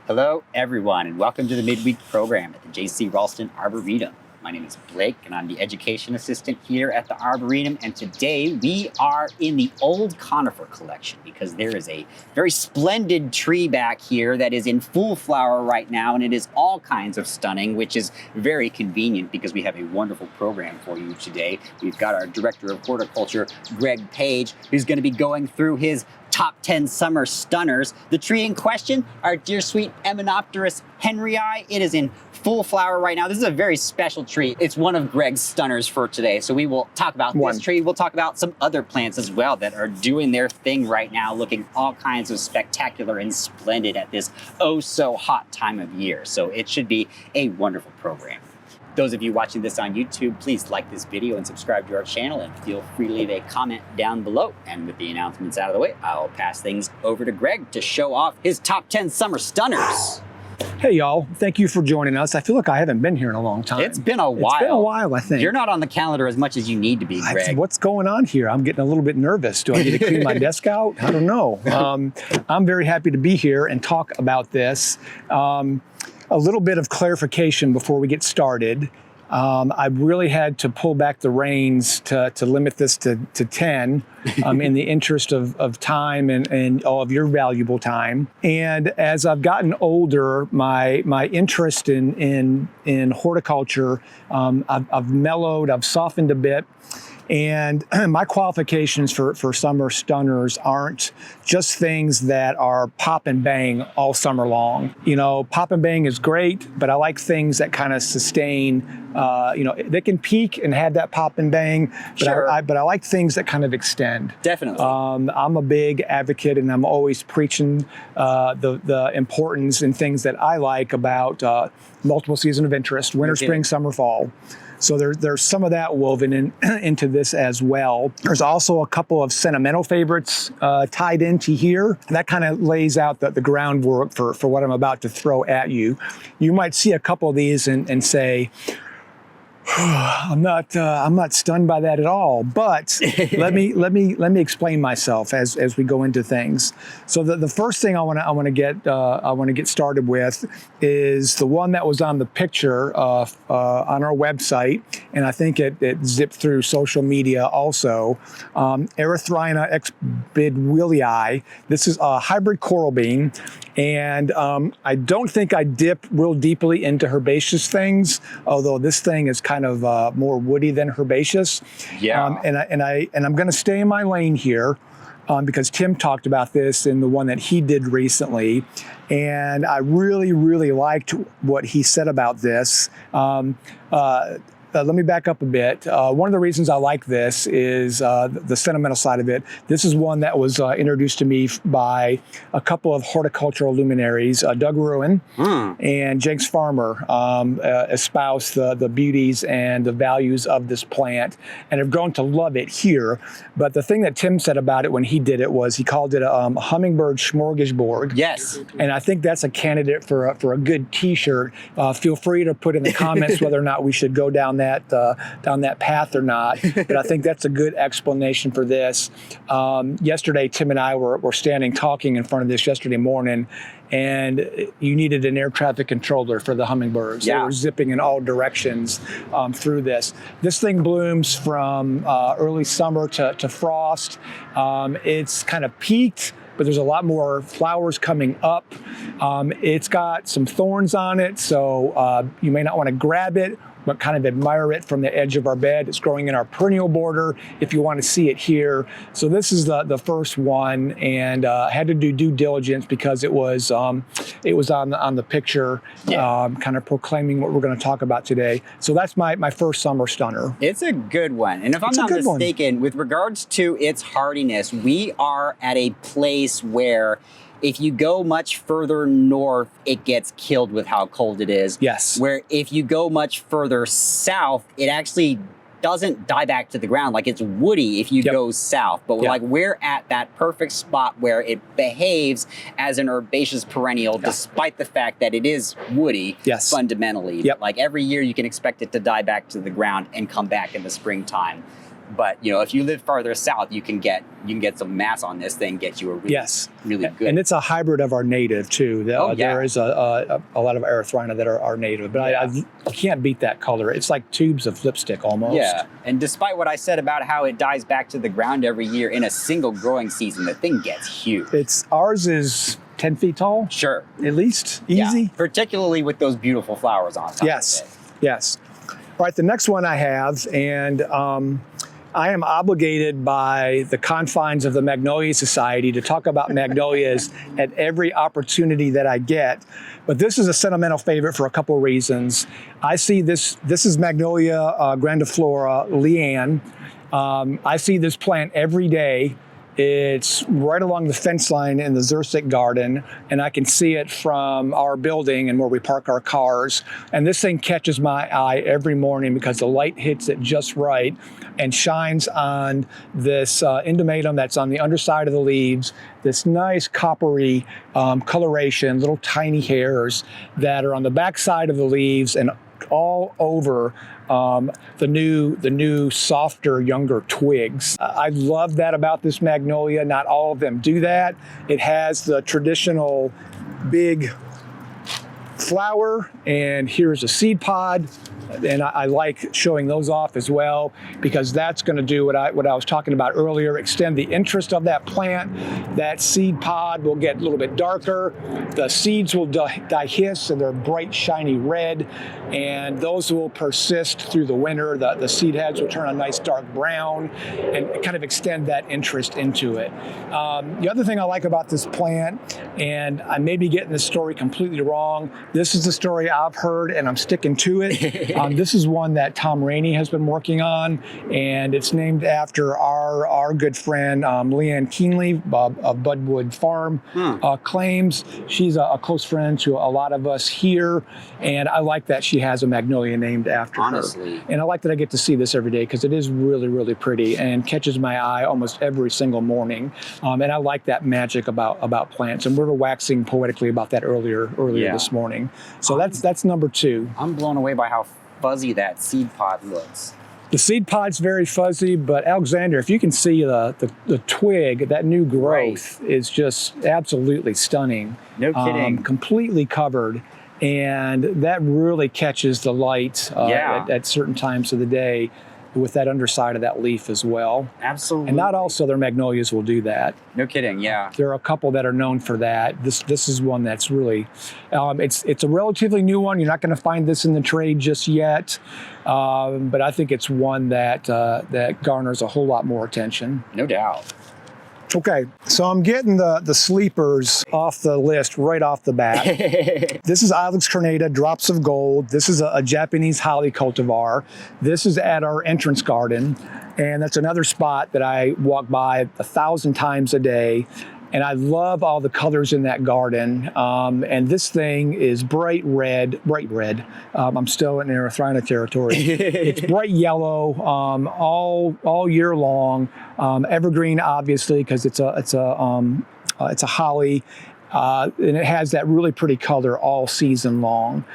Hello, everyone, and welcome to the Midweek program at the J.C. Raulston Arboretum. My name is Blake, and I'm the Education Assistant here at the Arboretum, and today we are in the old conifer collection because there is a very splendid tree back here that is in full flower right now, and it is all kinds of stunning, which is very convenient because we have a wonderful program for you today. We've got our Director of Horticulture, Greg Paige, who's going to be going through his top 10 summer stunners. The tree in question, our dear sweet Hymenopterus henryi. It is in full flower right now. This is a very special tree. It's one of Greg's stunners for today. So we will talk about this tree. We'll talk about some other plants as well that are doing their thing right now, looking all kinds of spectacular and splendid at this oh so hot time of year. So it should be a wonderful program. Those of you watching this on YouTube, please like this video and subscribe to our channel, and feel free to leave a comment down below. And with the announcements out of the way, I'll pass things over to Greg to show off his top 10 summer stunners. Hey y'all, thank you for joining us. I feel like I haven't been here in a long time. It's been a while. It's been a while, I think. You're not on the calendar as much as you need to be, Greg. What's going on here? I'm getting a little bit nervous. Do I need to clean my desk out? I don't know. I'm very happy to be here and talk about this. A little bit of clarification before we get started. I really had to pull back the reins to limit this to 10 in the interest of time and all of your valuable time. And as I've gotten older, my interest in horticulture, I've mellowed, I've softened a bit. And my qualifications for summer stunners aren't just things that are pop and bang all summer long. You know, pop and bang is great, but I like things that kind of sustain, they can peak and have that pop and bang, but, sure. but I like things that kind of extend. Definitely. I'm a big advocate, and I'm always preaching the importance and things that I like about multiple season of interest, winter, spring, summer, fall. So there's some of that woven into this as well. There's also a couple of sentimental favorites tied into here. That kind of lays out the groundwork for what I'm about to throw at you. You might see a couple of these and say, I'm not stunned by that at all. But let me explain myself as we go into things. So the first thing I want to get started with is the one that was on the picture on our website, and I think it zipped through social media also. Erythrina exbidwillii. This is a hybrid coral bean, and I don't think I dip real deeply into herbaceous things, although this thing is kind of more woody than herbaceous. Yeah. And I'm going to stay in my lane here because Tim talked about this in the one that he did recently, and I really, really liked what he said about this. Let me back up a bit. One of the reasons I like this is the sentimental side of it. This is one that was introduced to me by a couple of horticultural luminaries, Doug Ruin and Jenks Farmer, espouse the beauties and the values of this plant, and have grown to love it here. But the thing that Tim said about it when he did it was he called it a hummingbird smorgasbord. Yes. And I think that's a candidate for a good T-shirt. Feel free to put in the comments whether or not we should go down that path or not, but I think that's a good explanation for this. Yesterday, Tim and I were standing talking in front of this yesterday morning, and you needed an air traffic controller for the hummingbirds. Yeah. They were zipping in all directions through this. This thing blooms from early summer to frost. It's kind of peaked, but there's a lot more flowers coming up. It's got some thorns on it, so you may not want to grab it, but kind of admire it from the edge of our bed. It's growing in our perennial border if you want to see it here. So this is the first one, and had to do due diligence because it was on the picture, kind of proclaiming what we're going to talk about today. So that's my first summer stunner. It's a good one. And if I'm not mistaken, with regards to its hardiness, we are at a place where if you go much further north, it gets killed with how cold it is. Yes. Where if you go much further south, it actually doesn't die back to the ground. Like, it's woody if you go south, but we're at that perfect spot where it behaves as an herbaceous perennial, despite the fact that it is woody fundamentally. Like, every year you can expect it to die back to the ground and come back in the springtime. But if you live farther south, you can get some mass on this thing, get you a really, Yes. really good. And it's a hybrid of our native too. There is a lot of erythrina that are native, but I can't beat that color. It's like tubes of lipstick almost. Yeah, and despite what I said about how it dies back to the ground every year in a single growing season, the thing gets huge. Ours is 10 feet tall. Sure. At least. Easy. Yeah, particularly with those beautiful flowers on top of it. Yes. All right, the next one I have, and I am obligated by the confines of the Magnolia Society to talk about magnolias at every opportunity that I get. But this is a sentimental favorite for a couple of reasons. I see this is Magnolia grandiflora Leanne. I see this plant every day. It's right along the fence line in the Zurich garden, and I can see it from our building and where we park our cars. And this thing catches my eye every morning because the light hits it just right and shines on this indomatum that's on the underside of the leaves, this nice coppery coloration, little tiny hairs that are on the backside of the leaves and all over the new softer, younger twigs. I love that about this magnolia. Not all of them do that. It has the traditional big flower, and here's a seed pod. And I like showing those off as well, because that's going to do what I was talking about earlier, extend the interest of that plant. That seed pod will get a little bit darker. The seeds will dehisce, and they're bright, shiny red, and those will persist through the winter. The seed heads will turn a nice dark brown and kind of extend that interest into it. The other thing I like about this plant, and I may be getting this story completely wrong, this is the story I've heard, and I'm sticking to it. This is one that Tom Rainey has been working on, and it's named after our good friend Leanne Keenley of Budwood Farm Claims. She's a close friend to a lot of us here, and I like that she has a magnolia named after her. And I like that I get to see this every day because it is really, really pretty and catches my eye almost every single morning. And I like that magic about plants, and we were waxing poetically about that earlier this morning. So that's number 2. I'm blown away by how fuzzy that seed pod looks. The seed pod's very fuzzy, but Alexander, if you can see the twig, that new growth is just absolutely stunning. No kidding. Completely covered, and that really catches the light at certain times of the day with that underside of that leaf as well. Absolutely. And not all southern magnolias will do that. No kidding, yeah. There are a couple that are known for that. This is one that's really, it's a relatively new one. You're not going to find this in the trade just yet, but I think it's one that garners a whole lot more attention. No doubt. Okay, so I'm getting the sleepers off the list right off the bat. This is Ilex cornata, Drops of Gold. This is a Japanese holly cultivar. This is at our entrance garden, and that's another spot that I walk by 1,000 times a day. And I love all the colors in that garden. And this thing is bright red. I'm still in Erythrina territory. It's bright yellow all year long. Evergreen, obviously, because it's a holly. And it has that really pretty color all season long.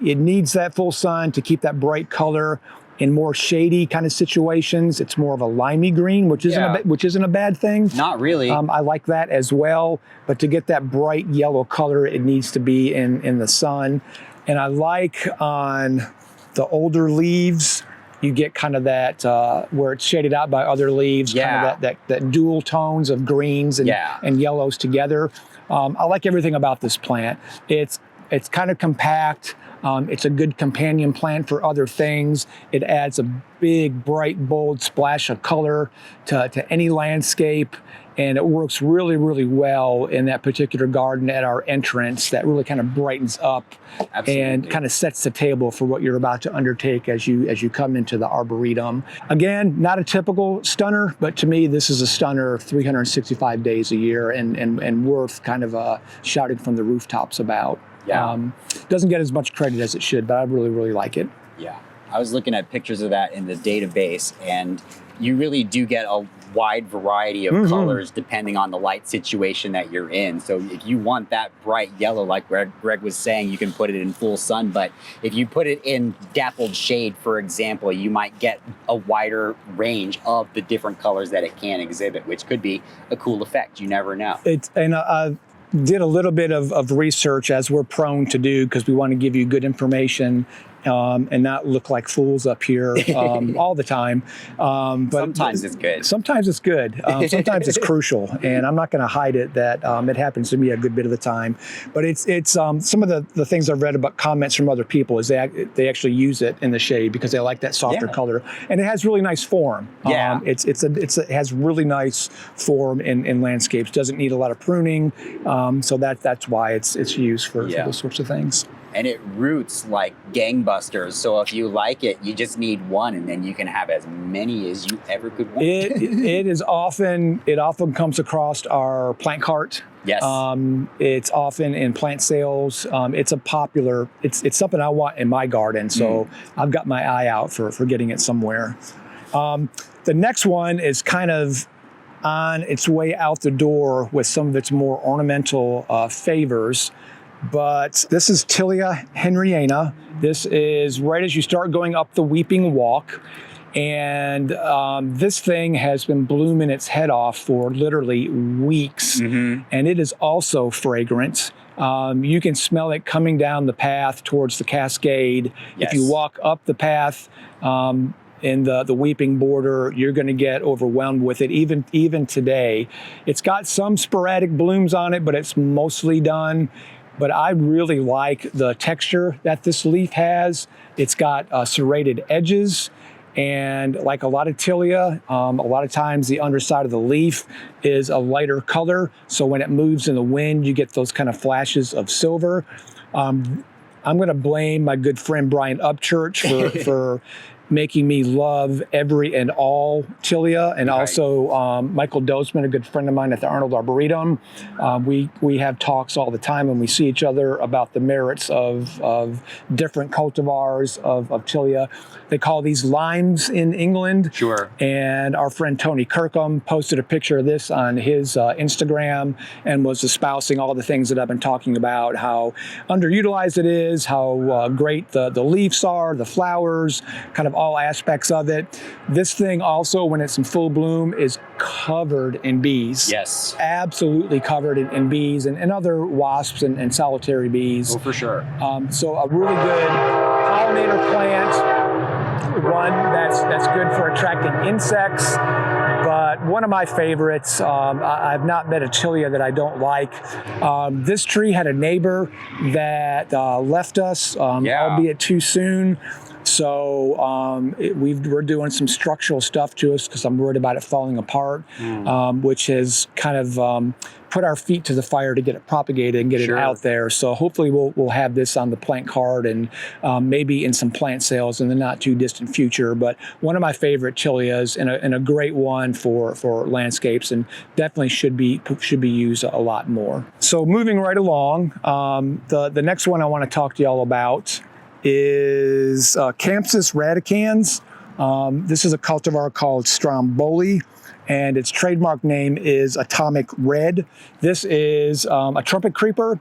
It needs that full sun to keep that bright color. In more shady kind of situations, it's more of a limey green, which isn't a bad thing. Not really. I like that as well. But to get that bright yellow color, it needs to be in the sun. And I like on the older leaves, you get kind of that where it's shaded out by other leaves, kind of that dual tones of greens and yellows together. I like everything about this plant. It's kind of compact. It's a good companion plant for other things. It adds a big, bright, bold splash of color to any landscape, and it works really, really well in that particular garden at our entrance. That really kind of brightens up and kind of sets the table for what you're about to undertake as you come into the Arboretum. Again, not a typical stunner, but to me, this is a stunner 365 days a year and worth kind of shouting from the rooftops about. Doesn't get as much credit as it should, but I really, really like it. Yeah. I was looking at pictures of that in the database, and you really do get a wide variety of colors depending on the light situation that you're in. So if you want that bright yellow, like Greg was saying, you can put it in full sun. But if you put it in dappled shade, for example, you might get a wider range of the different colors that it can exhibit, which could be a cool effect. You never know. I did a little bit of research, as we're prone to do, because we want to give you good information and not look like fools up here all the time. But sometimes it's good. Sometimes it's good. Sometimes it's crucial, and I'm not going to hide it that it happens to me a good bit of the time. But it's some of the things I've read about comments from other people is they actually use it in the shade because they like that softer color, and it has really nice form. Yeah, it has really nice form in landscapes. Doesn't need a lot of pruning, so that's why it's used for those sorts of things. And it roots like gangbusters. So if you like it, you just need one, and then you can have as many as you ever could want. It often comes across our plant cart. Yes. It's often in plant sales. It's something I want in my garden. So I've got my eye out for getting it somewhere. The next one is kind of on its way out the door with some of its more ornamental favors. But this is Tilia henriana. This is right as you start going up the Weeping Walk. And this thing has been blooming its head off for literally weeks. And it is also fragrant. You can smell it coming down the path towards the cascade. If you walk up the path in the weeping border, you're going to get overwhelmed with it. Even today, it's got some sporadic blooms on it, but it's mostly done. But I really like the texture that this leaf has. It's got serrated edges, and like a lot of Tilia, a lot of times the underside of the leaf is a lighter color. So when it moves in the wind, you get those kind of flashes of silver. I'm going to blame my good friend Brian Upchurch for making me love every and all Tilia, and also Michael Dosman, a good friend of mine at the Arnold Arboretum. We have talks all the time when we see each other about the merits of different cultivars of Tilia. They call these limes in England. Sure. And our friend Tony Kirkham posted a picture of this on his Instagram and was espousing all the things that I've been talking about, how underutilized it is, how great the leaves are, the flowers, kind of all aspects of it. This thing also, when it's in full bloom, is covered in bees. Yes. Absolutely covered in bees and other wasps and solitary bees. Oh, for sure. So a really good pollinator plant, one that's good for attracting insects. But one of my favorites, I've not met a Tilia that I don't like. This tree had a neighbor that left us, albeit too soon. So we're doing some structural stuff to us because I'm worried about it falling apart, which has kind of put our feet to the fire to get it propagated and get it out there. So hopefully we'll have this on the plant card and maybe in some plant sales in the not too distant future. But one of my favorite Tilias and a great one for landscapes, and definitely should be used a lot more. So moving right along, the next one I want to talk to y'all about is Campsis radicans. This is a cultivar called Stromboli, and its trademark name is Atomic Red. This is a trumpet creeper,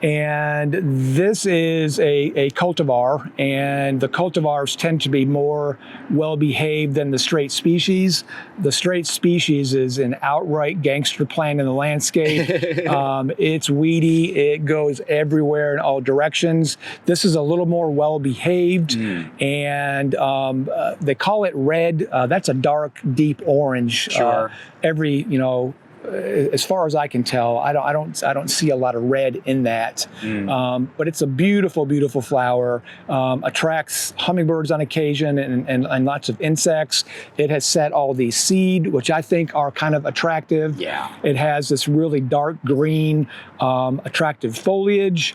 and this is a cultivar, and the cultivars tend to be more well-behaved than the straight species. The straight species is an outright gangster plant in the landscape. It's weedy. It goes everywhere in all directions. This is a little more well-behaved, and they call it red. That's a dark, deep orange. Sure. As far as I can tell, I don't see a lot of red in that. But it's a beautiful, beautiful flower. Attracts hummingbirds on occasion and lots of insects. It has set all these seed, which I think are kind of attractive. Yeah. It has this really dark green, attractive foliage.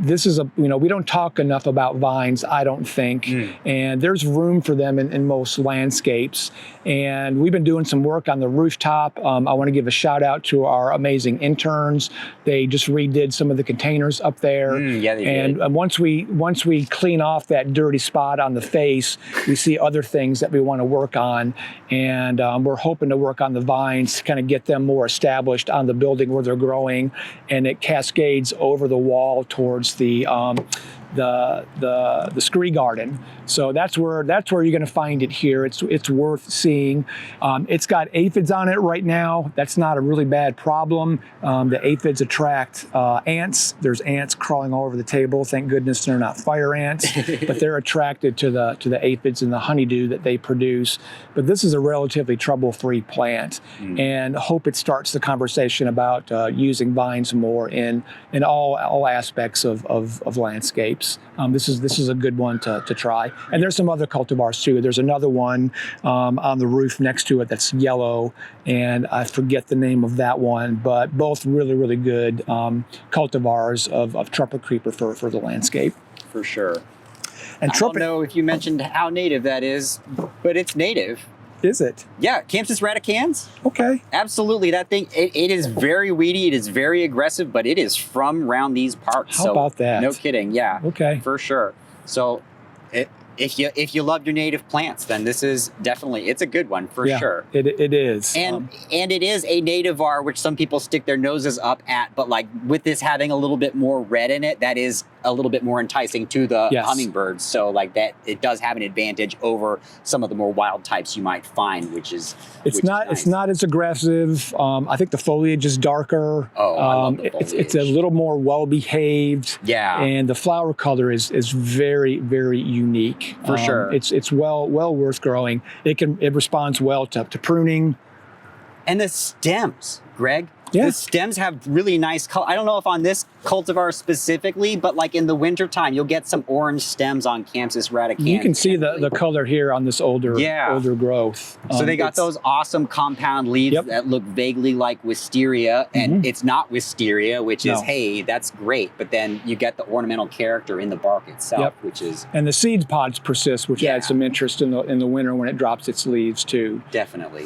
This is we don't talk enough about vines, I don't think. And there's room for them in most landscapes. And we've been doing some work on the rooftop. I want want to give a shout out to our amazing interns. They just redid some of the containers up there. Yeah, they and did. Once we clean off that dirty spot on the face, we see other things that we want to work on. And we're hoping to work on the vines to kind of get them more established on the building where they're growing. And it cascades over the wall towards the scree garden. So that's where you're going to find it here. It's worth seeing. It's got aphids on it right now. That's not a really bad problem. The aphids attract ants. There's ants crawling all over the table. Thank goodness they're not fire ants, but they're attracted to the aphids and the honeydew that they produce. But this is a relatively trouble-free plant, and hope it starts the conversation about using vines more in all aspects of landscapes. This is a good one to try. And there's some other cultivars too. There's another one on the roof next to it that's yellow, and I forget the name of that one, but both really, really good cultivars of trumpet creeper for the landscape. For sure. And I don't know if you mentioned how native that is, but it's native. Is it? Yeah, Campus radicans. Okay. Absolutely, that thing, it is very weedy, it is very aggressive, but it is from around these parts. How about that? No kidding, yeah. Okay. For sure. So if you love your native plants, then this is definitely, it's a good one for sure. It is. And it is a nativar, which some people stick their noses up at, but like with this having a little bit more red in it, that is a little bit more enticing to the hummingbirds. So like that, it does have an advantage over some of the more wild types you might find, it's not as aggressive. I think the foliage is darker. Oh, I love the foliage. It's a little more well behaved. Yeah. And the flower color is very, very unique. For sure. It's well worth growing. It responds well to pruning. And the stems, Greg. Yeah. The stems have really nice color. I don't know if on this cultivar specifically, but like in the wintertime, you'll get some orange stems on Campus radicans. You can see the color here on this older growth. So they got those awesome compound leaves that look vaguely like wisteria, and it's not wisteria, which is, hey, that's great. But then you get the ornamental character in the bark itself, which is... And the seed pods persist, which adds some interest in the winter when it drops its leaves too. Definitely.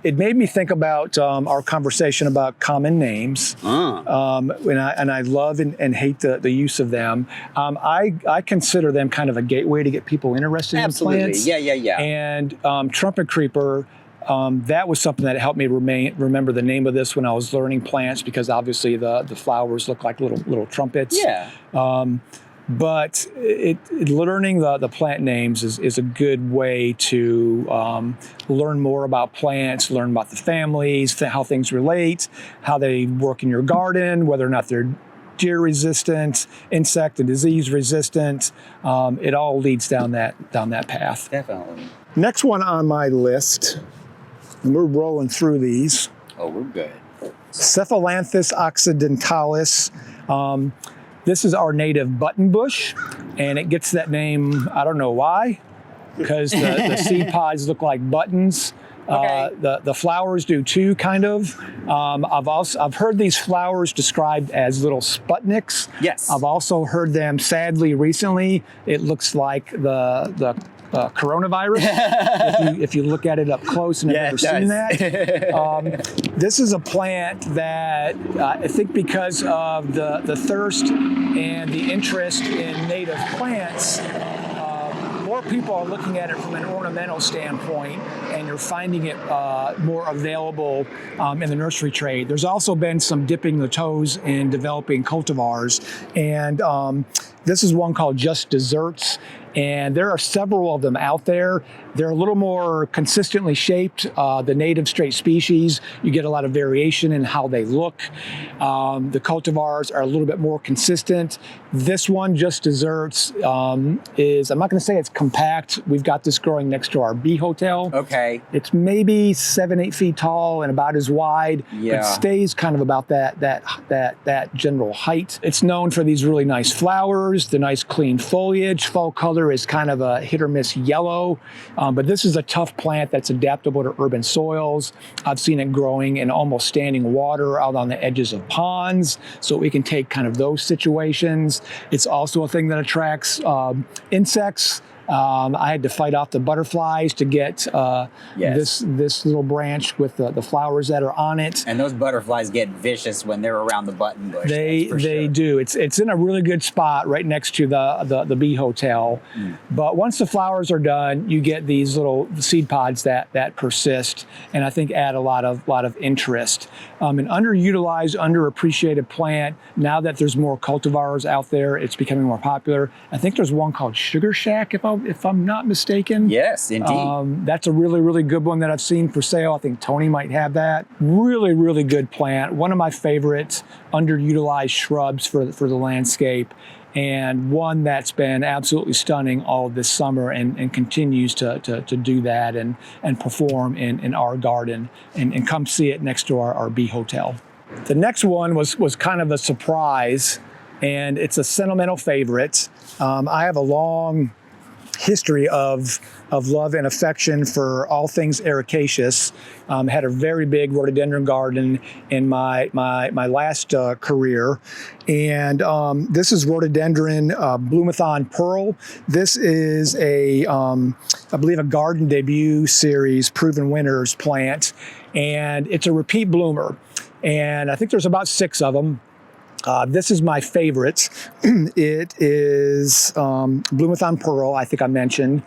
It made me think about our conversation about common names. And I love and hate the use of them. I consider them kind of a gateway to get people interested in plants. Yeah. And trumpet creeper, that was something that helped me remember the name of this when I was learning plants, because obviously the flowers look like little trumpets. Yeah. But learning the plant names is a good way to learn more about plants, learn about the families, how things relate, how they work in your garden, whether or not they're deer resistant, insect and disease resistant. It all leads down that path. Definitely. Next one on my list, and we're rolling through these. Oh, we're good. Cephalanthus occidentalis. This is our native button bush, and it gets that name, I don't know why, because the seed pods look like buttons. Okay. The flowers do too, kind of. I've heard these flowers described as little Sputniks. Yes. I've also heard them, sadly, recently, it looks like the coronavirus. if you look at it up close and have never seen that. This is a plant that I think because of the thirst and the interest in native plants, more people are looking at it from an ornamental standpoint, and you're finding it more available in the nursery trade. There's also been some dipping the toes in developing cultivars, and this is one called Just Desserts, and there are several of them out there. They're a little more consistently shaped. The native straight species, you get a lot of variation in how they look. The cultivars are a little bit more consistent. This one, Just Desserts, is, I'm not going to say it's compact. We've got this growing next to our bee hotel. Okay. It's maybe 7-8 feet tall and about as wide. Yeah. But stays kind of about that general height. It's known for these really nice flowers, the nice clean foliage. Fall color is kind of a hit or miss yellow. But this is a tough plant that's adaptable to urban soils. I've seen it growing in almost standing water out on the edges of ponds, so we can take kind of those situations. It's also a thing that attracts insects. I had to fight off the butterflies to get this little branch with the flowers that are on it. And those butterflies get vicious when they're around the button bush. They do. It's in a really good spot right next to the bee hotel. But once the flowers are done, you get these little seed pods that persist, and I think add a lot of interest. An underutilized, underappreciated plant. Now that there's more cultivars out there, it's becoming more popular. I think there's one called Sugar Shack, if I'm not mistaken. Yes, indeed. That's a really, really good one that I've seen for sale. I think Tony might have that. Really, really good plant. One of my favorite underutilized shrubs for the landscape, and one that's been absolutely stunning all this summer and continues to do that and perform in our garden, and come see it next to our bee hotel. The next one was kind of a surprise, and it's a sentimental favorite. I have a long history of love and affection for all things ericaceous. Had a very big rhododendron garden in my last career, and this is rhododendron Bloomathon Pearl. This is I believe a Garden Debut Series Proven Winners plant, and it's a repeat bloomer, and I think there's about 6 of them. This is my favorite. It is Bloomathon Pearl, I think I mentioned.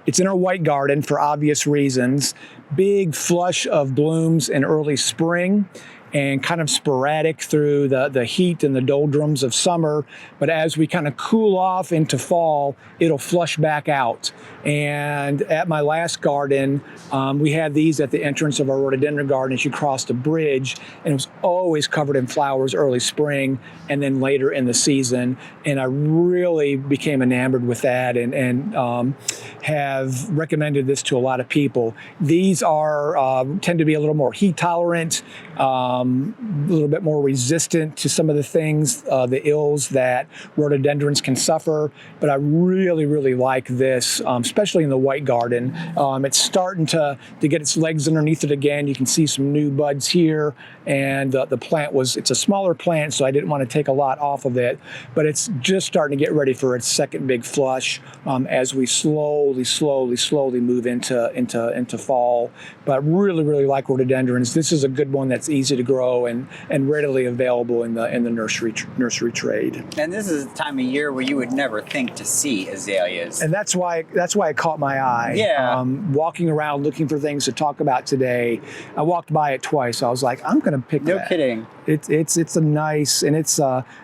It's in our white garden for obvious reasons. Big flush of blooms in early spring, and kind of sporadic through the heat and the doldrums of summer. But as we kind of cool off into fall, it'll flush back out. And at my last garden, we had these at the entrance of our rhododendron garden as you crossed a bridge, and it was always covered in flowers early spring and then later in the season. And I really became enamored with that, and have recommended this to a lot of people. These are tend to be a little more heat tolerant, a little bit more resistant to some of the things, the ills that rhododendrons can suffer. But I really, really like this, especially in the white garden. It's starting to get its legs underneath it again. You can see some new buds here, and the plant it's a smaller plant, so I didn't want to take a lot off of it, but it's just starting to get ready for its second big flush as we slowly move into fall. But really, really like rhododendrons. This is a good one that's easy to grow and readily available in the nursery trade. And this is a time of year where you would never think to see azaleas. And that's why it caught my eye. Yeah. Walking around looking for things to talk about today, I walked by it twice. I was like, I'm going to pick that. No kidding. It's a nice, and it's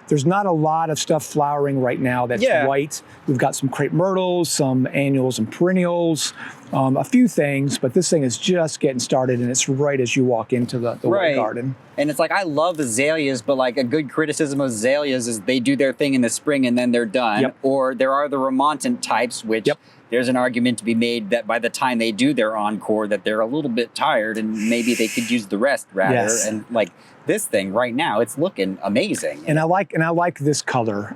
there's not a lot of stuff flowering right now that's white. We've got some crepe myrtles, some annuals and perennials, a few things, but this thing is just getting started, and it's right as you walk into the white garden. And it's like, I love azaleas, but like a good criticism of azaleas is they do their thing in the spring and then they're done. Yep. Or there are the remontant types, which there's an argument to be made that by the time they do their encore, that they're a little bit tired and maybe they could use the rest rather. Yes. And like this thing right now, it's looking amazing. And I like this color.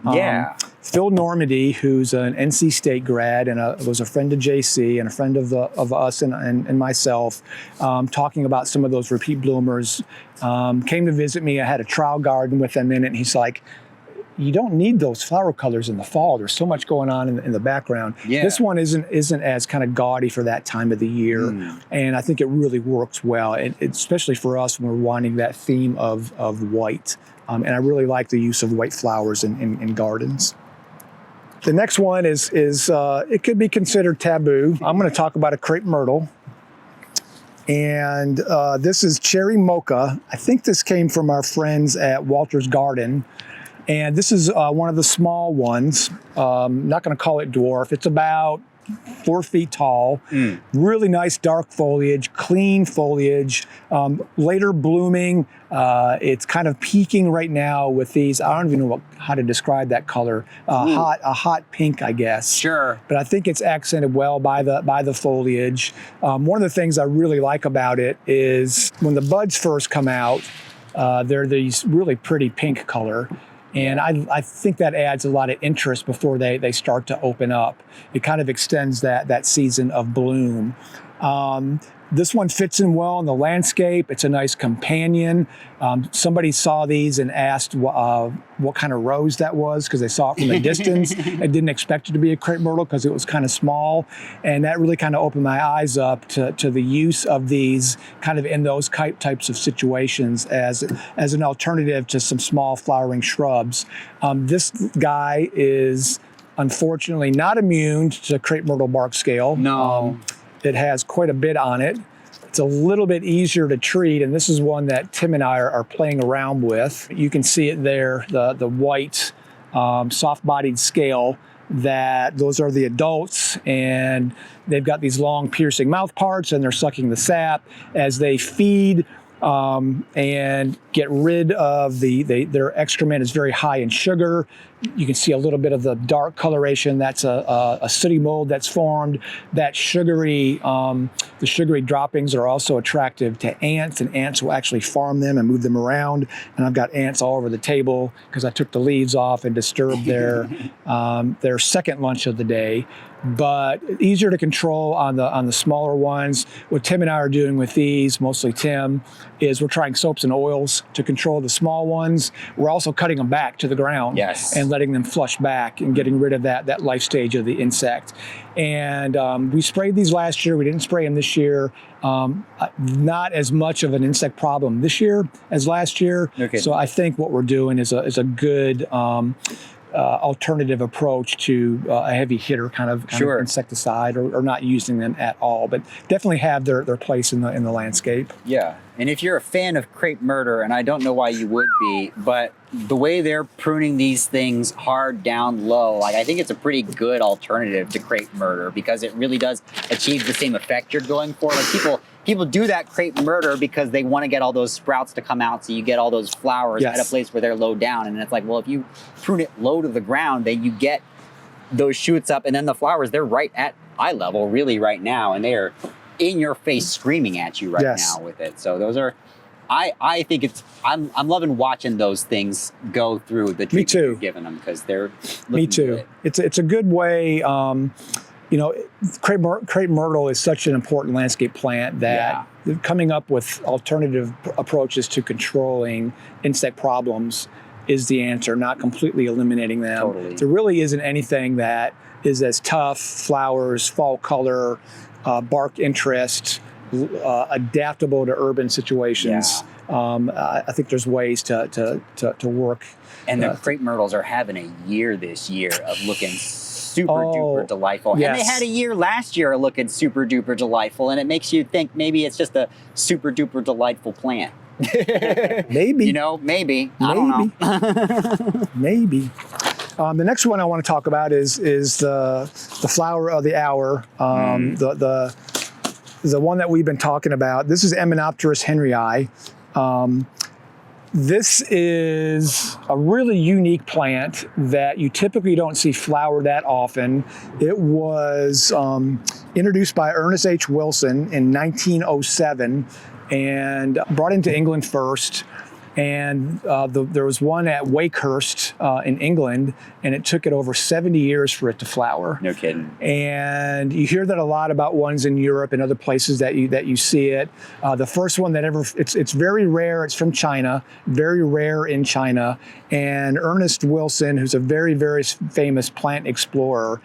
Phil Normandy, who's an NC State grad and was a friend of JC and a friend of us and myself, talking about some of those repeat bloomers, came to visit me. I had a trial garden with him in it, and he's like, you don't need those flower colors in the fall. There's so much going on in the background. Yeah. This one isn't as kind of gaudy for that time of the year, and I think it really works well, especially for us when we're wanting that theme of white. And I really like the use of white flowers in gardens. The next one is it could be considered taboo. I'm going to talk about a crepe myrtle. And this is cherry mocha. I think this came from our friends at Walter's Garden. And this is one of the small ones. Not going to call it dwarf. It's about 4 feet tall. Really nice dark foliage, clean foliage, later blooming. It's kind of peaking right now with these, I don't even know how to describe that color. A hot pink, I guess. Sure. But I think it's accented well by the foliage. One of the things I really like about it is when the buds first come out, they're these really pretty pink color. And I think that adds a lot of interest before they start to open up. It kind of extends that season of bloom. This one fits in well in the landscape. It's a nice companion. Somebody saw these and asked what kind of rose that was because they saw it from a distance and didn't expect it to be a crepe myrtle because it was kind of small. And that really kind of opened my eyes up to the use of these kind of in those types of situations as an alternative to some small flowering shrubs. This guy is unfortunately not immune to crepe myrtle bark scale. No. It has quite a bit on it. It's a little bit easier to treat, and this is one that Tim and I are playing around with. You can see it there, the white soft-bodied scale, that those are the adults, and they've got these long piercing mouth parts, and they're sucking the sap as they feed and get rid of their excrement is very high in sugar. You can see a little bit of the dark coloration. That's a sooty mold that's formed. That the sugary droppings are also attractive to ants, and ants will actually farm them and move them around. And I've got ants all over the table because I took the leaves off and disturbed their second lunch of the day. But easier to control on the smaller ones. What Tim and I are doing with these, mostly Tim, is we're trying soaps and oils to control the small ones. We're also cutting them back to the ground. Yes. And letting them flush back and getting rid of that life stage of the insect. And we sprayed these last year. We didn't spray them this year. Not as much of an insect problem this year as last year. Okay. So I think what we're doing is a good alternative approach to a heavy hitter kind of insecticide, or not using them at all, but definitely have their place in the landscape. Yeah, and if you're a fan of crepe myrtle, and I don't know why you would be, but the way they're pruning these things hard down low, like I think it's a pretty good alternative to crepe myrtle because it really does achieve the same effect you're going for. Like people do that crepe myrtle because they want to get all those sprouts to come out, so you get all those flowers at a place where they're low down. And it's like, well, if you prune it low to the ground, then you get those shoots up, and then the flowers, they're right at eye level really right now, and they are in your face screaming at you right now with it. So those are, I think I'm loving watching those things go through the treatment you're giving them because they're looking good. It's a good way. Crepe myrtle is such an important landscape plant that coming up with alternative approaches to controlling insect problems is the answer, not completely eliminating them. Totally. There really isn't anything that is as tough, flowers, fall color, bark interest, adaptable to urban situations. I think there's ways to work. And the crepe myrtles are having a year this year of looking super duper delightful. Yes. And they had a year last year looking super duper delightful, and it makes you think maybe it's just a super duper delightful plant. Maybe. Maybe. I don't know. Maybe. The next one I want to talk about is the flower of the hour. The one that we've been talking about. This is Hymenopterus henryi. This is a really unique plant that you typically don't see flower that often. It was introduced by Ernest H. Wilson in 1907 and brought into England first. And there was one at Wakehurst in England, and it took it over 70 years for it to flower. No kidding. And you hear that a lot about ones in Europe and other places that you see it. The first one that ever, it's very rare. It's from China, very rare in China. And Ernest Wilson, who's a very, very famous plant explorer,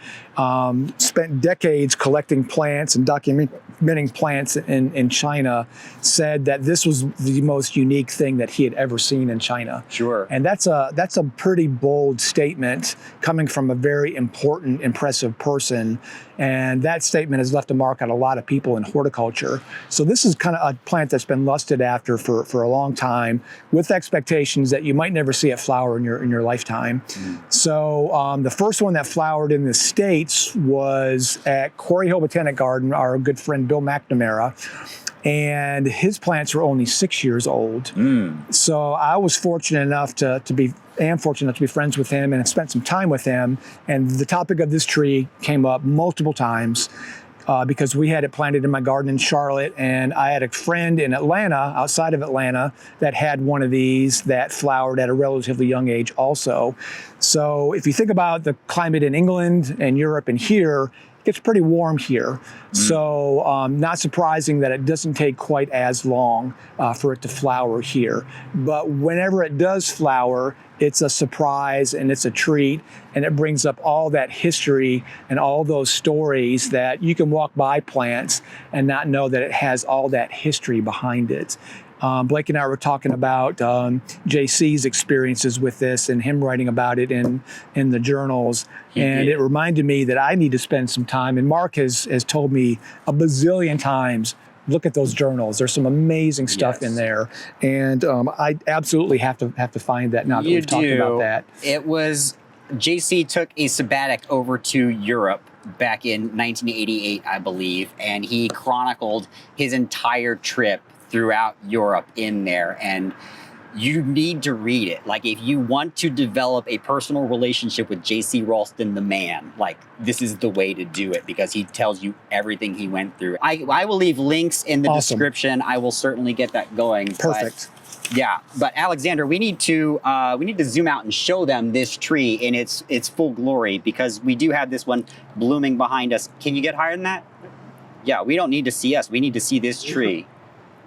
spent decades collecting plants and documenting plants in China, said that this was the most unique thing that he had ever seen in China. Sure. And that's a pretty bold statement coming from a very important, impressive person. And that statement has left a mark on a lot of people in horticulture. So this is kind of a plant that's been lusted after for a long time, with expectations that you might never see it flower in your lifetime. So the first one that flowered in the States was at Quarry Hill Botanic Garden, our good friend Bill McNamara. And his plants were only 6 years old. So I was fortunate enough to be friends with him and spent some time with him. And the topic of this tree came up multiple times because we had it planted in my garden in Charlotte, and I had a friend in Atlanta, outside of Atlanta, that had one of these that flowered at a relatively young age also. So if you think about the climate in England and Europe and here, gets pretty warm here. So not surprising that it doesn't take quite as long for it to flower here. But whenever it does flower, it's a surprise and it's a treat, and it brings up all that history and all those stories that you can walk by plants and not know that it has all that history behind it. Blake and I were talking about JC's experiences with this and him writing about it in the journals. And it reminded me that I need to spend some time, and Mark has told me a bazillion times, look at those journals. There's some amazing stuff in there. And I absolutely have to find that now that we've talked about that. It was, JC took a sabbatic over to Europe back in 1988, I believe, and he chronicled his entire trip throughout Europe in there, and you need to read it. Like, if you want to develop a personal relationship with J.C. Raulston, the man, like, this is the way to do it, because he tells you everything he went through. I will leave links in the description. I will certainly get that going. Perfect. But Alexander, we need to zoom out and show them this tree in its full glory, because we do have this one blooming behind us. Can you get higher than that? Yeah, we don't need to see us. We need to see this tree.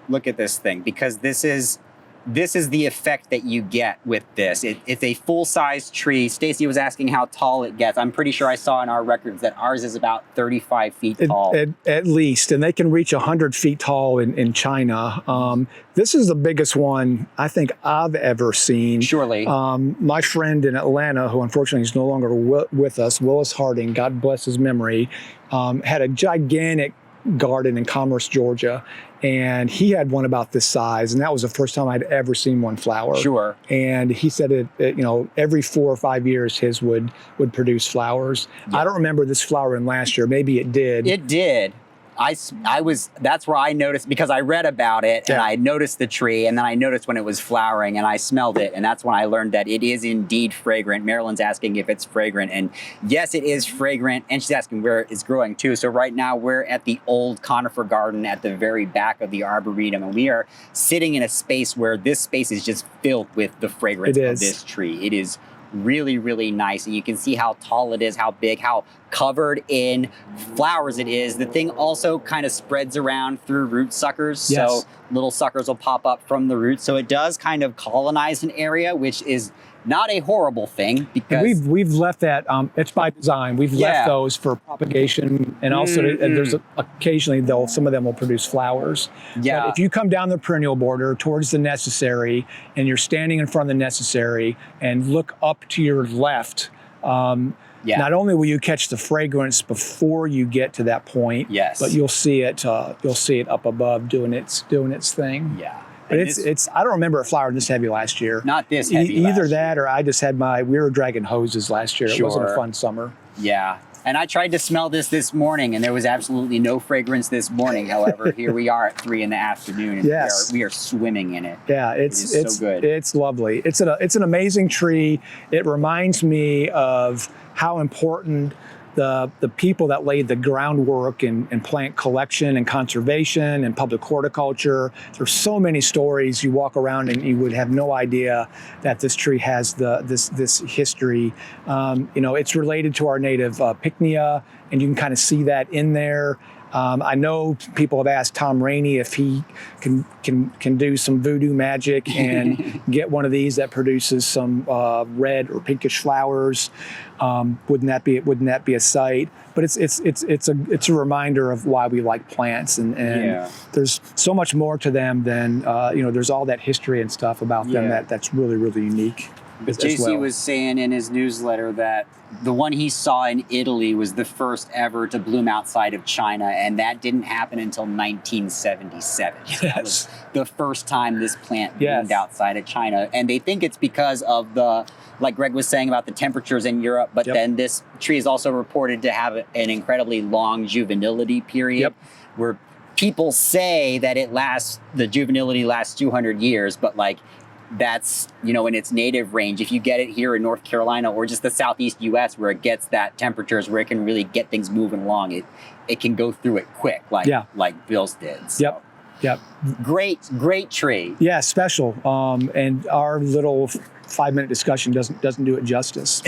Look at this thing, because this is the effect that you get with this. It's a full-size tree. Stacy was asking how tall it gets. I'm pretty sure I saw in our records that ours is about 35 feet tall. At least, and they can reach 100 feet tall in China. This is the biggest one I think I've ever seen. Surely. My friend in Atlanta, who unfortunately is no longer with us, Willis Harding, God bless his memory, had a gigantic garden in Commerce, Georgia, and he had one about this size, and that was the first time I'd ever seen one flower. Sure. And he said it every 4 or 5 years his would produce flowers. Yeah. I don't remember this flowering last year. Maybe it did. It did. That's where I noticed, because I read about it and I noticed the tree, and then I noticed when it was flowering and I smelled it, and that's when I learned that it is indeed fragrant. Marilyn's asking if it's fragrant, and yes, it is fragrant, and she's asking where it's growing too. So right now we're at the old conifer garden at the very back of the Arboretum, and we are sitting in a space where this space is just filled with the fragrance of this tree. It is really, really nice. And you can see how tall it is, how big, how covered in flowers it is. The thing also kind of spreads around through root suckers. Yes. So little suckers will pop up from the roots. So it does kind of colonize an area, which is not a horrible thing, because we've left that. It's by design. We've left those for propagation, and also there's occasionally some of them will produce flowers. Yeah. But if you come down the perennial border towards the necessary, and you're standing in front of the necessary, and look up to your left, not only will you catch the fragrance before you get to that point, but you'll see it. You'll see it up above doing its thing. Yeah. But it's I don't remember it flowering this heavy last year. Not this heavy. Either that, or I just had we were dragging hoses last year. It wasn't a fun summer. Yeah. And I tried to smell this morning, and there was absolutely no fragrance this morning. However, here we are at 3 p.m, and we are swimming in it. Yeah, it's so good. It's lovely. It's an amazing tree. It reminds me of how important the people that laid the groundwork in plant collection and conservation and public horticulture. There's so many stories. You walk around and you would have no idea that this tree has this history. It's related to our native Pycnia, and you can kind of see that in there. I know people have asked Tom Rainey if he can do some voodoo magic and get one of these that produces some red or pinkish flowers. Wouldn't that be a sight? But it's a reminder of why we like plants, and there's so much more to them than there's all that history and stuff about them that's really, really unique. But JC was saying in his newsletter that the one he saw in Italy was the first ever to bloom outside of China, and that didn't happen until 1977. Yes. That was the first time this plant bloomed outside of China. And they think it's because of like Greg was saying about the temperatures in Europe, but then this tree is also reported to have an incredibly long juvenility period, where people say that the juvenility lasts 200 years, but like, that's, in its native range. If you get it here in North Carolina or just the Southeast US, where it gets that temperatures where it can really get things moving along, it can go through it quick, like Bill's did. So. Yep. Great tree. Yeah, special. And our little 5-minute discussion doesn't do it justice.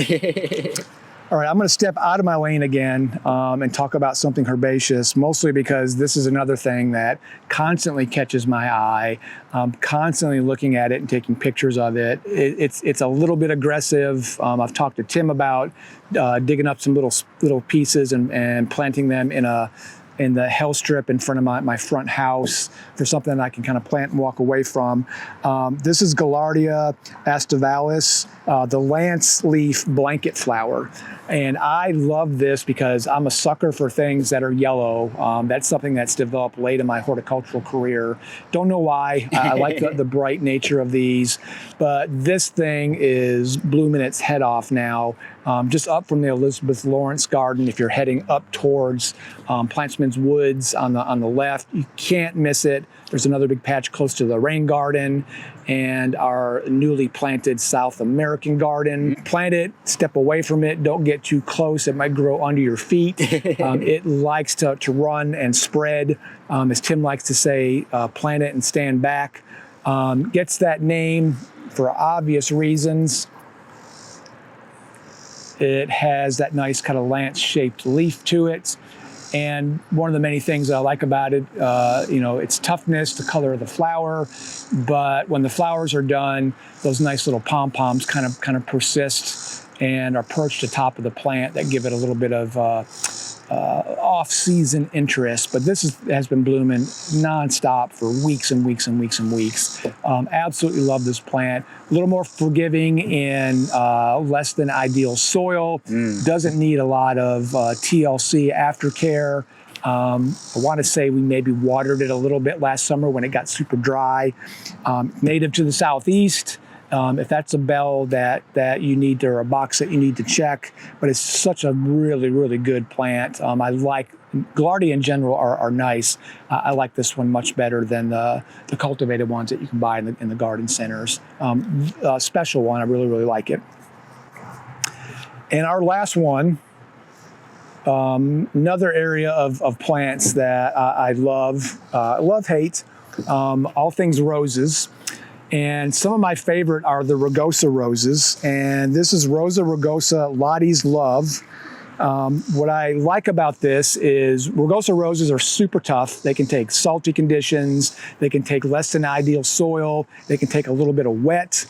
All right, I'm going to step out of my lane again and talk about something herbaceous, mostly because this is another thing that constantly catches my eye. I'm constantly looking at it and taking pictures of it. It's a little bit aggressive. I've talked to Tim about digging up some little pieces and planting them in the hell strip in front of my front house for something that I can kind of plant and walk away from. This is Gaillardia aestivalis, the lance leaf blanket flower. And I love this because I'm a sucker for things that are yellow. That's something that's developed late in my horticultural career. Don't know why. I like the bright nature of these, but this thing is blooming its head off now. Just up from the Elizabeth Lawrence garden, if you're heading up towards Plantsman's Woods on the left, you can't miss it. There's another big patch close to the rain garden and our newly planted South American garden. Plant it, step away from it, don't get too close. It might grow under your feet. It likes to run and spread. As Tim likes to say, plant it and stand back. Gets that name for obvious reasons. It has that nice kind of lance-shaped leaf to it. And one of the many things I like about it, its toughness, the color of the flower. But when the flowers are done, those nice little pom-poms kind of persist and are perched atop of the plant that give it a little bit of off-season interest. But this has been blooming nonstop for weeks and weeks and weeks and weeks. Absolutely love this plant. A little more forgiving in less than ideal soil. Doesn't need a lot of TLC aftercare. I want to say we maybe watered it a little bit last summer when it got super dry. Native to the southeast. If that's a bell that you need to, or a box that you need to check, but it's such a really, really good plant. I like Gaillardia in general are nice. I like this one much better than the cultivated ones that you can buy in the garden centers. A special one, I really, really like it. And our last one, another area of plants that I love, hate, all things roses. And some of my favorite are the rugosa roses. And this is Rosa rugosa Lottie's Love. What I like about this is rugosa roses are super tough. They can take salty conditions. They can take less than ideal soil. They can take a little bit of wet.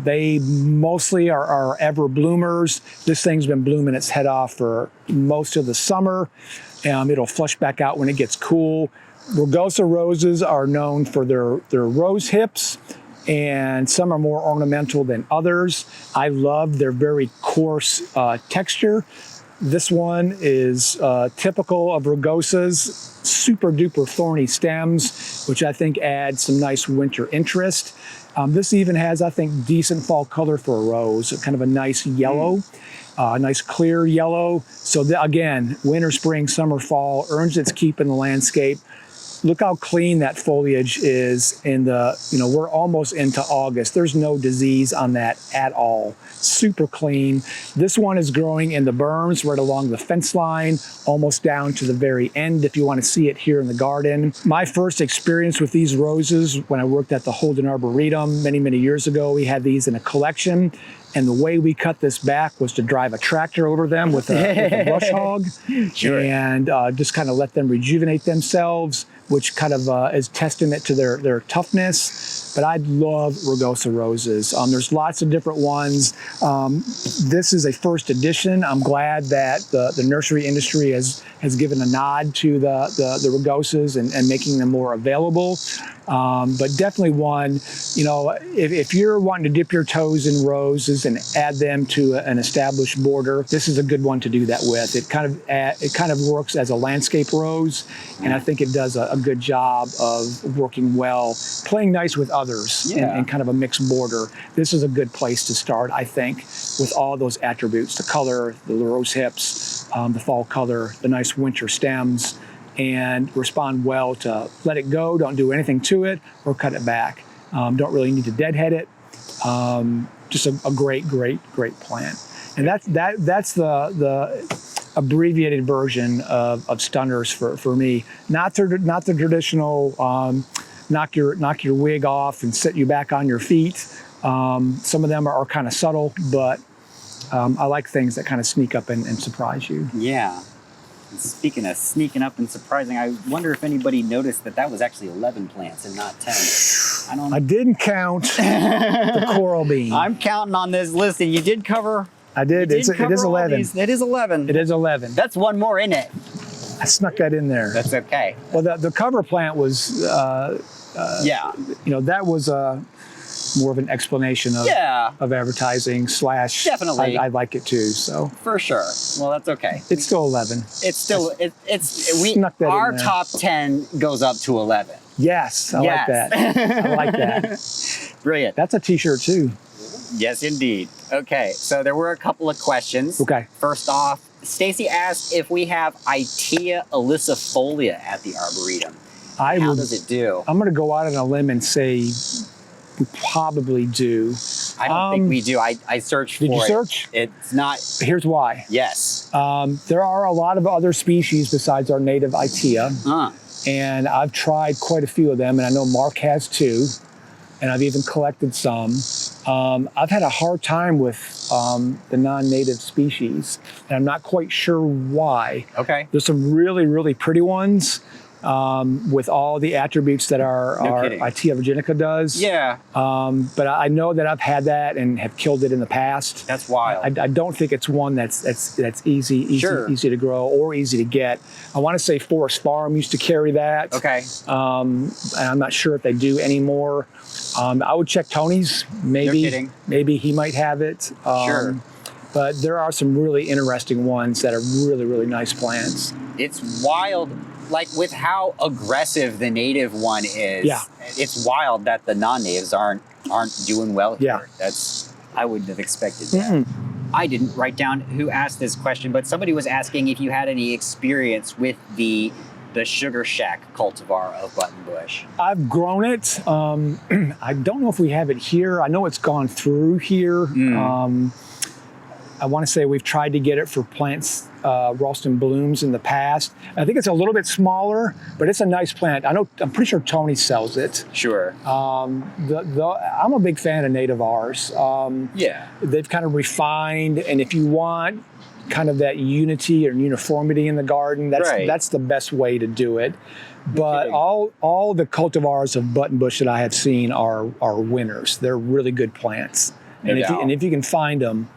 They mostly are ever bloomers. This thing's been blooming its head off for most of the summer. It'll flush back out when it gets cool. Rugosa roses are known for their rose hips, and some are more ornamental than others. I love their very coarse texture. This one is typical of rugosas, super duper thorny stems, which I think add some nice winter interest. This even has, I think, decent fall color for a rose, kind of a nice yellow. Nice clear yellow. So again, winter, spring, summer, fall earns its keep in the landscape. Look how clean that foliage is we're almost into August. There's no disease on that at all. Super clean. This one is growing in the berms right along the fence line, almost down to the very end if you want to see it here in the garden. My first experience with these roses when I worked at the Holden Arboretum many, many years ago, we had these in a collection. And the way we cut this back was to drive a tractor over them with a brush hog. Sure. And just kind of let them rejuvenate themselves, which kind of is testament to their toughness. But I love rugosa roses. There's lots of different ones. This is a first edition. I'm glad that the nursery industry has given a nod to the rugosas and making them more available. But definitely one, if you're wanting to dip your toes in roses and add them to an established border, this is a good one to do that with. It kind of works as a landscape rose, and I think it does a good job of working well, playing nice with others in kind of a mixed border. This is a good place to start, I think, with all those attributes: the color, the rose hips, the fall color, the nice winter stems, and respond well to let it go, don't do anything to it, or cut it back. Don't really need to deadhead it. Just a great plant. And that's the abbreviated version of stunners for me. Not the traditional knock your wig off and set you back on your feet. Some of them are kind of subtle, but I like things that kind of sneak up and surprise you. Yeah. And speaking of sneaking up and surprising, I wonder if anybody noticed that was actually 11 plants and not 10. I didn't count the coral bean. I'm counting on this list, and you did cover. I did. It is 11. It is 11. It is 11. That's one more in it. I snuck that in there. That's okay. Well, the cover plant was, Yeah. that was more of an explanation of advertising / Definitely. I like it too. So For sure. Well, that's okay. it's still 11. It's still Snuck that in our there. top 10 goes up to 11. Yes, I like that. I like that. Brilliant. That's a T-shirt too. Yes, indeed. Okay, so there were a couple of questions. Okay. First off, Stacy asked if we have Itea ilicifolia at the Arboretum. How does it do? I'm going to go out on a limb and say we probably do. I don't think we do. I searched for it. Did you search? It's not. Here's why. Yes. There are a lot of other species besides our native Itea, Huh. and I've tried quite a few of them, and I know Mark has too, and I've even collected some. I've had a hard time with the non-native species, and I'm not quite sure why. Okay. There's some really, really pretty ones with all the attributes that our kidding. Itea virginica does. Yeah. But I know that I've had that and have killed it in the past. That's wild. I don't think it's one that's easy to grow or easy to get. I want to say Forest Farm used to carry that. Okay. And I'm not sure if they do anymore. I would check Tony's. Maybe. No kidding. Maybe he might have it. Sure. But there are some really interesting ones that are really, really nice plants. It's wild. Like with how aggressive the native one is, Yeah. It's wild that the non-natives aren't doing well here. Yeah. I wouldn't have expected that. I didn't write down who asked this question, but somebody was asking if you had any experience with the Sugar Shack cultivar of buttonbush. I've grown it. I don't know if we have it here. I know it's gone through here. I want to say we've tried to get it for plants, Raulston blooms in the past. I think it's a little bit smaller, but it's a nice plant. I'm pretty sure Tony sells it. Sure. I'm a big fan of native R's. Yeah. They've kind of refined, and if you want kind of that unity or uniformity in the garden, that's the best way to do it. But all the cultivars of buttonbush that I have seen are winners. They're really good plants. And if you can find them,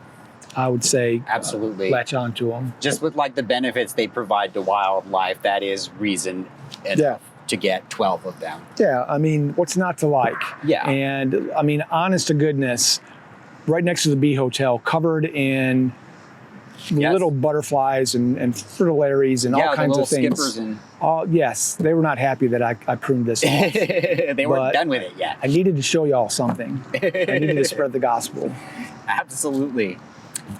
I would say absolutely latch onto them. Just with like the benefits they provide to wildlife, that is reason enough to get 12 of them. Yeah, I mean, what's not to like? Yeah. And I mean, honest to goodness, right next to the Bee Hotel, covered in little butterflies and fritillaries and all kinds of things. Skippers and yes, they were not happy that I pruned this off. They weren't done with it yet. I needed to show y'all something. I needed to spread the gospel. Absolutely.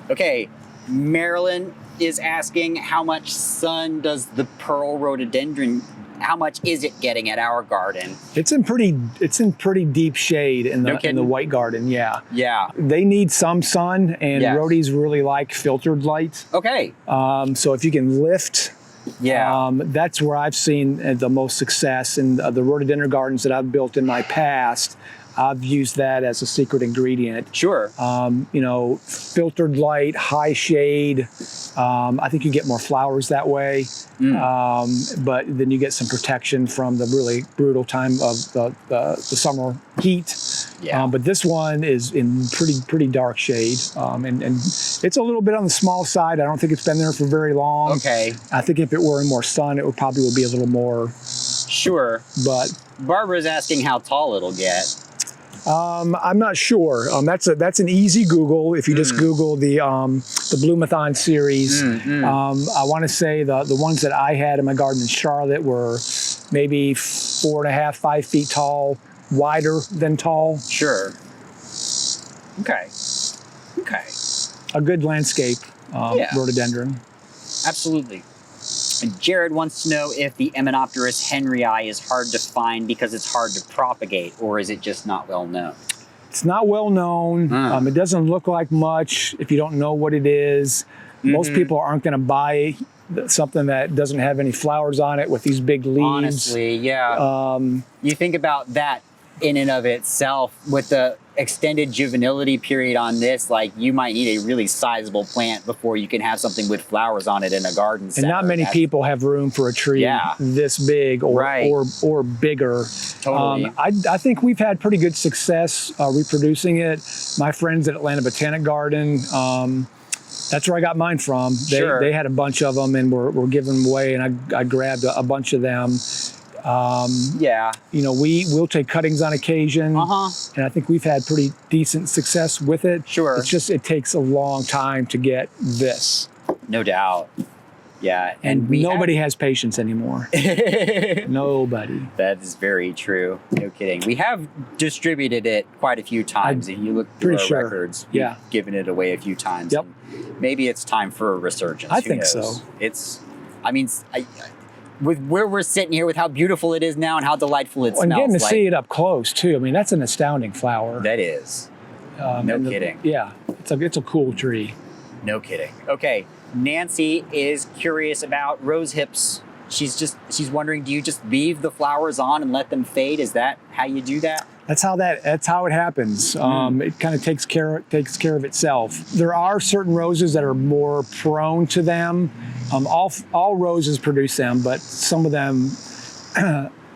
Okay, Marilyn is asking how much sun does the pearl rhododendron, how much is it getting at our garden? It's in pretty deep shade in the white garden, yeah. Yeah. They need some sun, and rhodies really like filtered light. Okay. So if you can lift, that's where I've seen the most success in the rhododendron gardens that I've built in my past. I've used that as a secret ingredient. Sure. Filtered light, high shade. I think you get more flowers that way. But then you get some protection from the really brutal time of the summer heat. Yeah. But this one is in pretty dark shade. And it's a little bit on the small side. I don't think it's been there for very long. Okay. I think if it were in more sun, it would be a little more. Sure. But Barbara's asking how tall it'll get. I'm not sure. That's an easy Google. If you just Google the Bloomathon series, I want to say the ones that I had in my garden in Charlotte were maybe 4.5, 5 feet tall, wider than tall. Sure. Okay. A good landscape rhododendron. Absolutely. And Jared wants to know if the Hymenopterus henryi is hard to find because it's hard to propagate, or is it just not well known? It's not well known. It doesn't look like much if you don't know what it is. Most people aren't going to buy something that doesn't have any flowers on it with these big leaves. Honestly, yeah. You think about that in and of itself with the extended juvenility period on this, like you might need a really sizable plant before you can have something with flowers on it in a garden And center. not many people have room for a tree this big or bigger. Totally. I think we've had pretty good success reproducing it. My friends at Atlanta Botanic Garden, that's where I got mine from. They had a bunch of them and were giving them away, and I grabbed a bunch of them. You know, we'll take cuttings on occasion, and I think we've had pretty decent success with it. Sure. It's just, it takes a long time to get this. No doubt. Yeah. And nobody has patience anymore. Nobody. That is very true. No kidding. We have distributed it quite a few times. If you look through our records, we've given it away a few times. Yep. Maybe it's time for a resurgence. I think so. With where we're sitting here, with how beautiful it is now and how delightful it smells. And getting to see it up close too. I mean, that's an astounding flower. That is. No kidding. Yeah, it's a cool tree. No kidding. Okay, Nancy is curious about rose hips. She's wondering, do you just leave the flowers on and let them fade? Is that how you do that? That's how it happens. It kind of takes care of itself. There are certain roses that are more prone to them. All roses produce them, but some of them,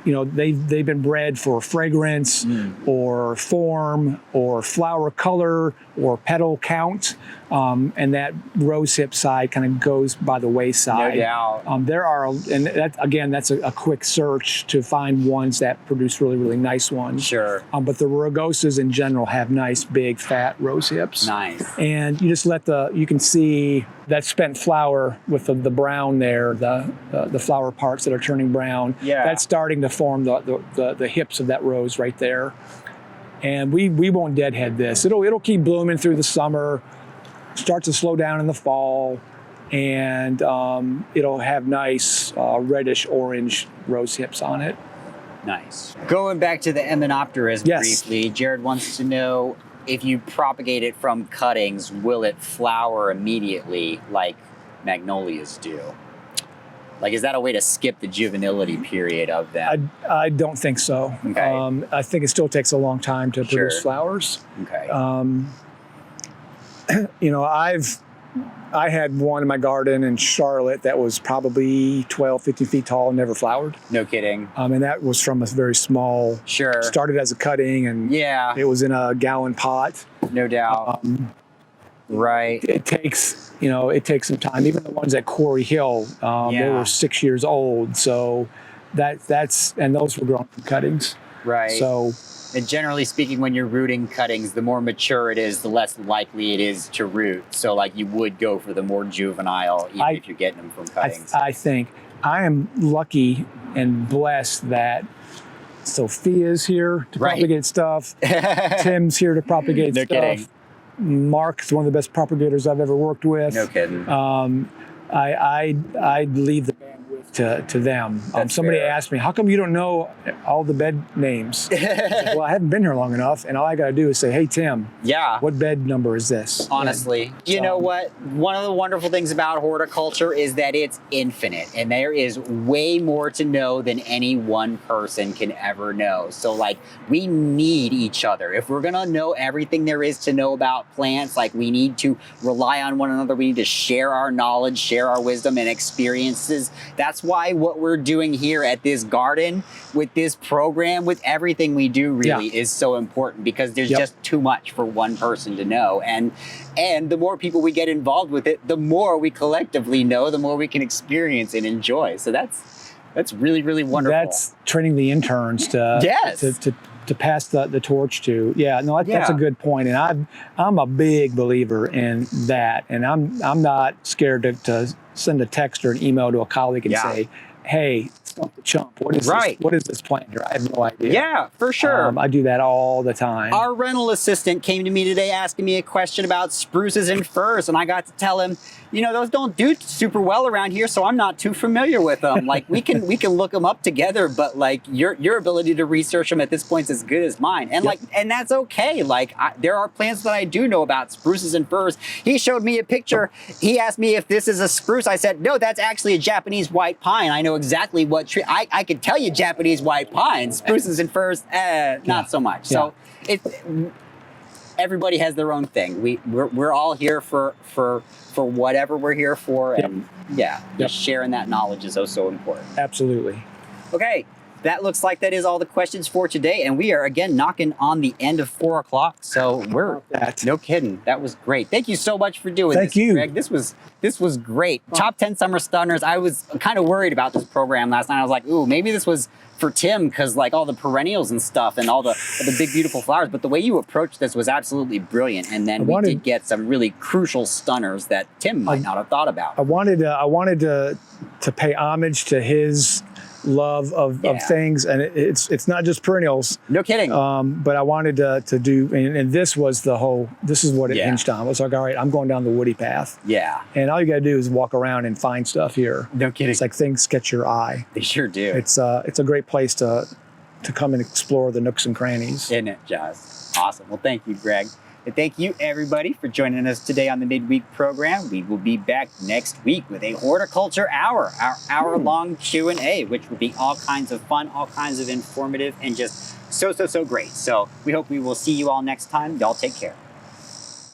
you know, they've been bred for fragrance or form or flower color or petal count, and that rose hip side kind of goes by the wayside. No doubt. There are, and that's a quick search to find ones that produce really, really nice ones. Sure. But the rugosas in general have nice, big, fat rose hips. Nice. And you just you can see that spent flower with the brown there, the flower parts that are turning brown. Yeah. That's starting to form the hips of that rose right there. And we won't deadhead this. It'll keep blooming through the summer, start to slow down in the fall, and it'll have nice reddish orange rose hips on it. Nice. Going back to the Hymenopteris briefly, Jared wants to know, if you propagate it from cuttings, will it flower immediately like magnolias do? Like, is that a way to skip the juvenility period of them? I don't think so. Okay. I think it still takes a long time to produce flowers. Okay. You know, I had one in my garden in Charlotte that was probably 12, 15 feet tall and never flowered. No kidding. And that was from a very small, started as a cutting, and it was in a gallon pot. No doubt. Right. It takes some time. Even the ones at Quarry Hill, they were 6 years old. So and those were grown from cuttings. Right. So, and generally speaking, when you're rooting cuttings, the more mature it is, the less likely it is to root. So like you would go for the more juvenile, even if you're getting them from cuttings. I think I am lucky and blessed that Sophia's here to propagate stuff. Tim's here to propagate stuff. No kidding. Mark's one of the best propagators I've ever worked with. No kidding. I leave the bandwidth to them. Somebody asked me, how come you don't know all the bed names? I said, well, I haven't been here long enough, and all I got to do is say, hey, Tim, what bed number is this? Honestly, you know what? One of the wonderful things about horticulture is that it's infinite, and there is way more to know than any one person can ever know. So like, we need each other. If we're gonna know everything there is to know about plants, like we need to rely on one another. We need to share our knowledge, share our wisdom and experiences. That's why what we're doing here at this garden, with this program, with everything we do really is so important, because there's just too much for one person to know. And the more people we get involved with it, the more we collectively know, the more we can experience and enjoy. So that's really, really wonderful. That's training the interns to pass the torch to. That's a good point. And I'm a big believer in that. And I'm not scared to send a text or an email to a colleague and say, hey, Stump the Chump, what is this? What is this plant here? I have no idea. Yeah, for sure. I do that all the time. Our rental assistant came to me today asking me a question about spruces and firs, and I got to tell him, you know, those don't do super well around here, so I'm not too familiar with them. Like we can look them up together, but like your ability to research them at this point is as good as mine, and and that's okay. Like there are plants that I do know about, spruces and firs. He showed me a picture. He asked me if this is a spruce. I said, no, that's actually a Japanese white pine. I know exactly what tree. I could tell you Japanese white pines. Spruces and firs, not so much. So everybody has their own thing. We're all here for whatever we're here for, and just sharing that knowledge is so important. Absolutely. Okay, that looks like that is all the questions for today, and we are again knocking on the end of 4 o'clock. So no kidding. That was great. Thank you so much for doing this. Thank you, Greg. This was great. Top 10 summer stunners. I was kind of worried about this program last night. I was like, ooh, maybe this was for Tim because like all the perennials and stuff and all the big beautiful flowers. But the way you approached this was absolutely brilliant. And then we did get some really crucial stunners that Tim might not have thought about. I wanted to pay homage to his love of things, and it's not just perennials. No kidding. But I wanted to do, and this was this is what it hinged on. It was like, all right, I'm going down the woody path. Yeah. And all you got to do is walk around and find stuff here. No kidding. It's like things catch your eye. They sure do. It's a great place to come and explore the nooks and crannies. Isn't it just awesome? Well, thank you, Greg. And thank you, everybody, for joining us today on the Midweek program. We will be back next week with a horticulture hour, our hour-long Q&A, which will be all kinds of fun, all kinds of informative, and just so great. So we hope we will see you all next time. Y'all take care.